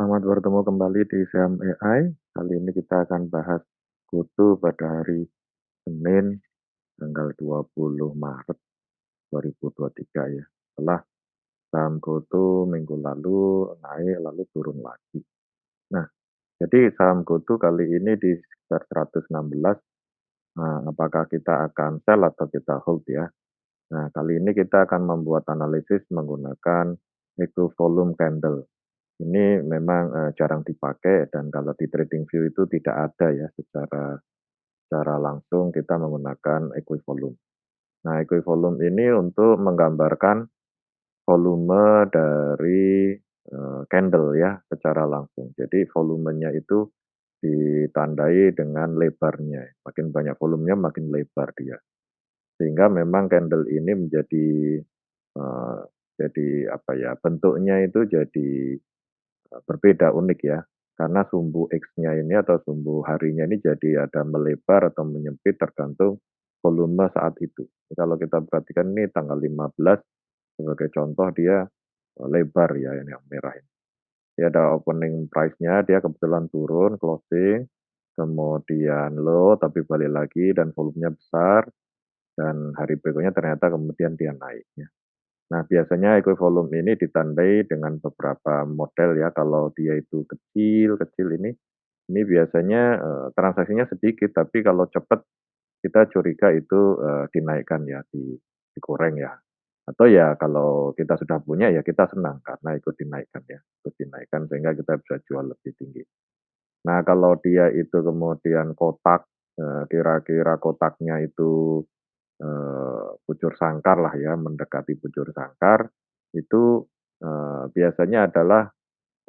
Selamat bertemu kembali di Seam AI. Kali ini kita akan bahas GoTo pada hari Senin tanggal 20 Maret 2023 ya. Setelah saham GoTo minggu lalu naik lalu turun lagi. Nah, jadi saham GoTo kali ini di sekitar 116. Nah, apakah kita akan sell atau kita hold ya? Nah, kali ini kita akan membuat analisis menggunakan equal volume candle. Ini memang, jarang dipakai dan kalau di TradingView itu tidak ada ya secara secara langsung kita menggunakan equivolume. Nah, equivolume ini untuk menggambarkan volume dari, candle ya secara langsung. Jadi volumenya itu ditandai dengan lebarnya, makin banyak volumenya makin lebar dia. Sehingga memang candle ini menjadi, eee, jadi apa ya, bentuknya itu jadi berbeda, unik ya. Karena sumbu X-nya ini atau sumbu harinya ini jadi ada melebar atau menyempit tergantung volume saat itu. Kalau kita perhatikan ini tanggal 15 sebagai contoh dia, lebar ya ini yang merah ini. Dia ada opening price-nya, dia kebetulan turun closing, kemudian low tapi balik lagi dan volumenya besar, dan hari berikutnya ternyata kemudian dia naik ya. Nah, biasanya equivolume ini ditandai dengan beberapa model ya, kalau dia itu kecil-kecil ini biasanya, transaksinya sedikit, tapi kalau cepat kita curiga itu, dinaikkan ya, digoreng ya. Atau ya kalau kita sudah punya ya kita senang karena ikut dinaikkan ya, ikut dinaikkan sehingga kita bisa jual lebih tinggi. Nah, kalau dia itu kemudian kotak, kira-kira kotaknya itu bujur sangkar lah ya, mendekati bujur sangkar, itu, biasanya adalah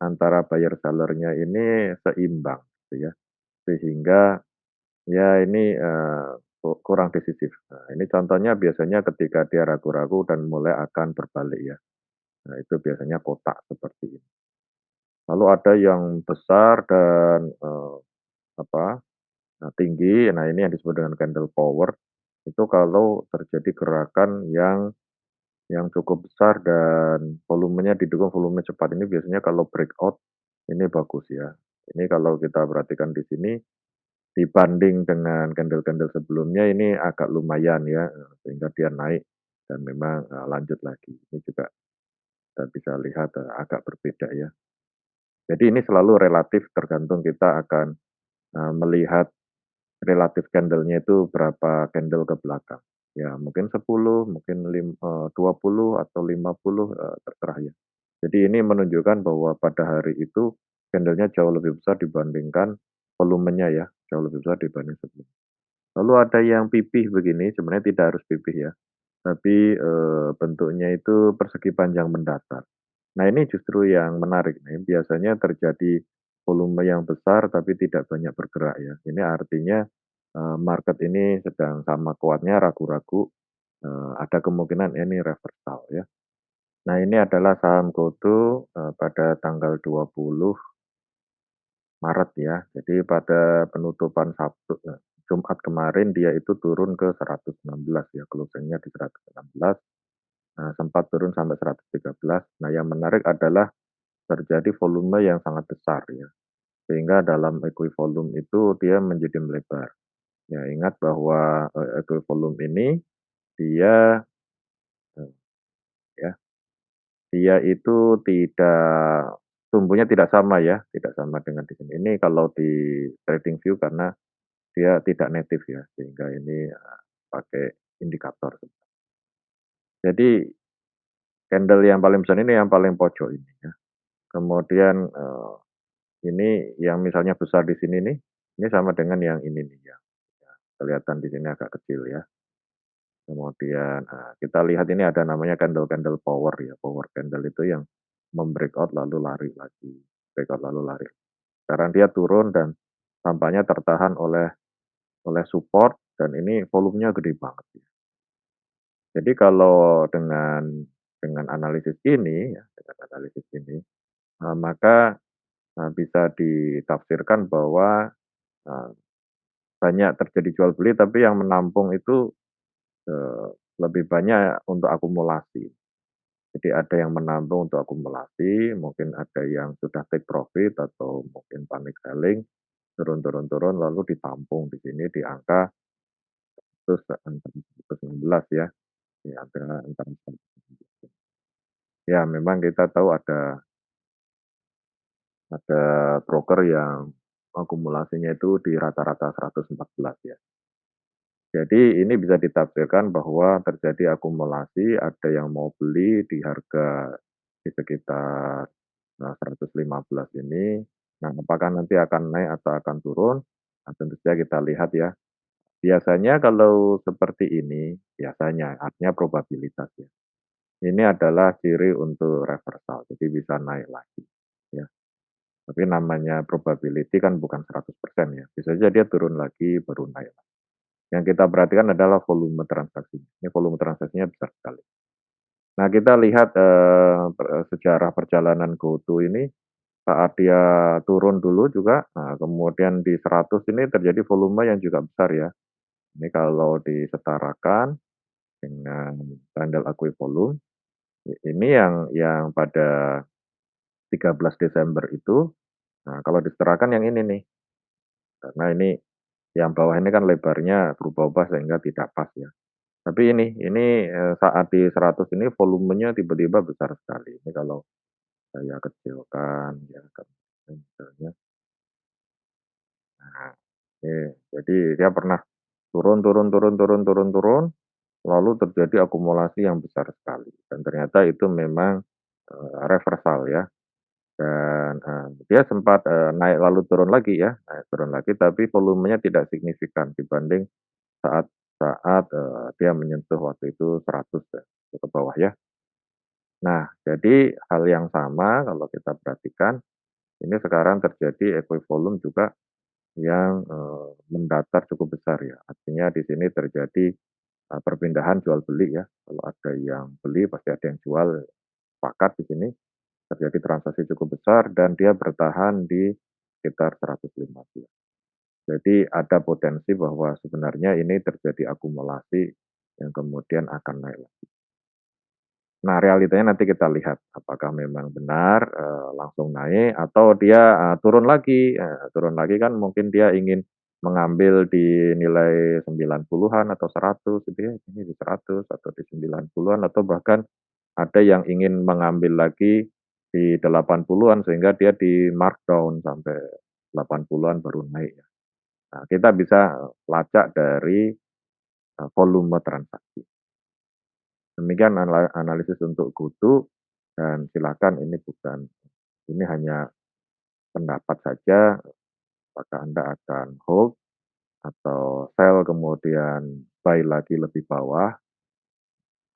antara buyer seller-nya ini seimbang gitu ya. Sehingga ya ini, kurang decisif. Nah, ini contohnya biasanya ketika dia ragu-ragu dan mulai akan berbalik ya. Nah, itu biasanya kotak seperti ini. Lalu ada yang besar dan, apa, tinggi, nah ini yang disebut dengan candle power, itu kalau terjadi gerakan yang cukup besar dan volumenya didukung volume cepat ini biasanya kalau breakout ini bagus ya. Ini kalau kita perhatikan di sini dibanding dengan candle-candle sebelumnya ini agak lumayan ya, sehingga dia naik dan memang, lanjut lagi. Ini juga kita bisa lihat, agak berbeda ya. Jadi ini selalu relatif tergantung kita akan, melihat relatif candle-nya itu berapa candle ke belakang. Ya mungkin 10, mungkin 20 atau 50, terserah ya. Jadi ini menunjukkan bahwa pada hari itu candle-nya jauh lebih besar dibandingkan volumenya ya, jauh lebih besar dibanding sebelumnya. Lalu ada yang pipih begini, sebenarnya tidak harus pipih ya, tapi, bentuknya itu persegi panjang mendatar. Nah ini justru yang menarik nih, biasanya terjadi volume yang besar tapi tidak banyak bergerak ya. Ini artinya, market ini sedang sama kuatnya ragu-ragu, ada kemungkinan ini reversal ya. Nah ini adalah saham GoTo, pada tanggal 20 Maret ya. Jadi pada penutupan Jumat kemarin dia itu turun ke 116 ya, closing-nya di 116, sempat turun sampai 113. Nah yang menarik adalah terjadi volume yang sangat besar ya, sehingga dalam equivolume itu dia menjadi melebar. Ya ingat bahwa, equivolume ini dia, eee, ya, dia itu tidak tumbuhnya tidak sama ya, tidak sama dengan di sini. Ini kalau di TradingView karena dia tidak native ya, sehingga ini, pakai indikator. Jadi candle yang paling besar ini yang paling pojok ini ya. Kemudian, ini yang misalnya besar di sini nih, ini sama dengan yang ini nih ya, ya kelihatan di sini agak kecil ya. Kemudian, kita lihat ini ada namanya candle-candle power ya, power candle itu yang membreakout lalu lari lagi, breakout lalu lari. Sekarang dia turun dan tampaknya tertahan oleh support dan ini volumenya gede banget ya. Jadi kalau dengan analisis ini ya, dengan analisis ini, maka, bisa ditafsirkan bahwa, eee, banyak terjadi jual beli tapi yang menampung itu, eee, lebih banyak untuk akumulasi. Jadi ada yang menabung untuk akumulasi, mungkin ada yang sudah take profit atau mungkin panic selling, turun turun turun lalu ditampung di sini di angka 116 ya, di antara antara ya memang kita tahu ada broker yang akumulasinya itu di rata-rata 114 ya. Jadi ini bisa ditafsirkan bahwa terjadi akumulasi, ada yang mau beli di harga di sekitar 115 ini. Nah, apakah nanti akan naik atau akan turun? Nah, tentu saja kita lihat ya. Biasanya kalau seperti ini, biasanya artinya probabilitas ya. Ini adalah ciri untuk reversal, jadi bisa naik lagi ya. Tapi namanya probability kan bukan 100% ya. Bisa saja dia turun lagi baru naik. Yang kita perhatikan adalah volume transaksi. Ini volume transaksinya besar sekali. Nah, kita lihat sejarah perjalanan GoTo ini saat dia turun dulu juga, nah kemudian di 100 ini terjadi volume yang juga besar ya. Ini kalau disetarakan dengan candle equivalent, ini yang pada 13 Desember itu, nah kalau disetarakan yang ini nih, karena ini yang bawah ini kan lebarnya berubah-ubah sehingga tidak pas ya. Tapi ini, saat di 100 ini volumenya tiba-tiba besar sekali. Ini kalau saya kecilkan ya kan, misalnya, nah, jadi dia pernah turun turun turun turun turun turun, lalu terjadi akumulasi yang besar sekali dan ternyata itu memang, reversal ya dan, dia sempat, naik lalu turun lagi ya, naik turun lagi tapi volumenya tidak signifikan dibanding saat saat, dia menyentuh waktu itu 100 ya, ke bawah ya. Nah, jadi hal yang sama kalau kita perhatikan, ini sekarang terjadi equivalent juga yang, mendatar cukup besar ya. Artinya di sini terjadi, perpindahan jual beli ya. Kalau ada yang beli pasti ada yang jual, sepakat di sini terjadi transaksi cukup besar dan dia bertahan di sekitar 115. Jadi ada potensi bahwa sebenarnya ini terjadi akumulasi yang kemudian akan naik. Nah, realitanya nanti kita lihat apakah memang benar, langsung naik atau dia, turun lagi kan mungkin dia ingin mengambil di nilai 90-an atau 100 gitu ya, ini di 100 atau di 90-an atau bahkan ada yang ingin mengambil lagi di 80-an sehingga dia di markdown sampai 80-an baru naik ya. Nah, kita bisa lacak dari, volume transaksi. Demikian analisis untuk GoTo dan silakan ini hanya pendapat saja, apakah Anda akan hold atau sell kemudian buy lagi lebih bawah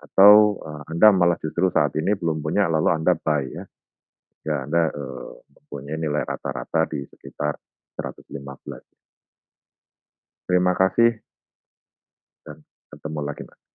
atau, Anda malah justru saat ini belum punya lalu Anda buy ya. Ya Anda, mempunyai nilai rata-rata di sekitar 115. Terima kasih dan ketemu lagi, Mas.